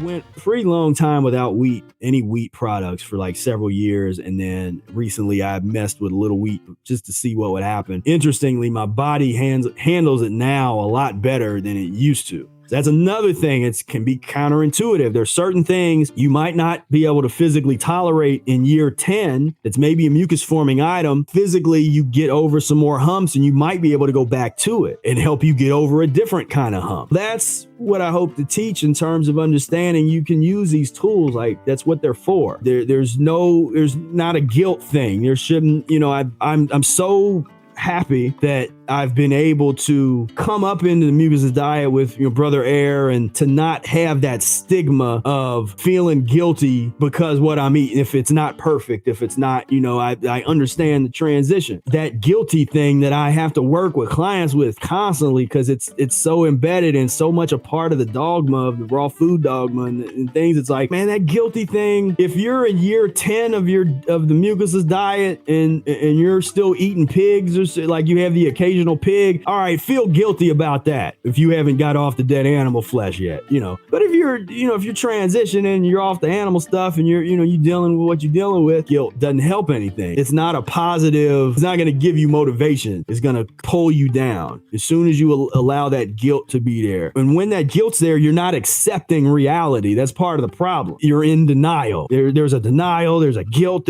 went a pretty long time without any wheat products for like several years. And then recently I messed with a little wheat just to see what would happen. Interestingly, my body handles it now a lot better than it used to. That's another thing. It can be counterintuitive. There's certain things you might not be able to physically tolerate in year 10. It's maybe a mucus forming item. Physically, you get over some more humps and you might be able to go back to it and help you get over a different kind of hump. That's what I hope to teach in terms of understanding you can use these tools. Like, that's what they're for. There's not a guilt thing. There shouldn't, I'm so happy that I've been able to come up into the Mucusless diet with your brother Air and to not have that stigma of feeling guilty because what I'm eating, if it's not perfect, if it's not, I understand the transition. That guilty thing that I have to work with clients with constantly because it's so embedded and so much a part of the dogma of the raw food dogma and things. It's like, man, that guilty thing, if you're in year 10 of the Mucusless diet and you're still eating pigs or like you have the occasional pig, all right, feel guilty about that if you haven't got off the dead animal flesh yet, But if you're transitioning, you're off the animal stuff and you're dealing with what you're dealing with, guilt doesn't help anything. It's not a positive, it's not going to give you motivation. It's going to pull you down as soon as you allow that guilt to be there. And when that guilt's there, you're not accepting reality. That's part of the problem. You're in denial. There's a denial, there's a guilt,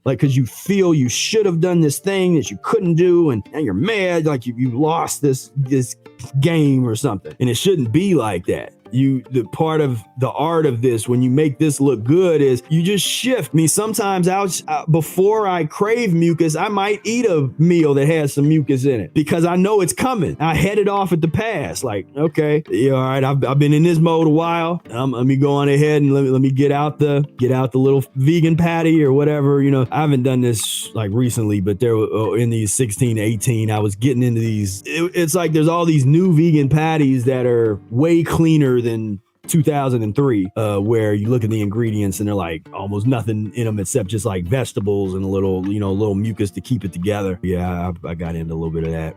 because you feel you should have done this thing that you couldn't do, and you're mad, like you lost this game or something. And it shouldn't be like that. The part of the art of this, when you make this look good, is you just shift. I mean, sometimes before I crave mucus, I might eat a meal that has some mucus in it because I know it's coming. I head it off at the pass. Like, okay, yeah, all right, I've been in this mode a while. Let me go on ahead and let me get out the little vegan patty or whatever. I haven't done this like recently, but there in these 16, 18, I was getting into these. It's like there's all these new vegan patties that are way cleaner than 2003, where you look at the ingredients and they're like almost nothing in them except just like vegetables and a little mucus to keep it together. Yeah, I got into a little bit of that.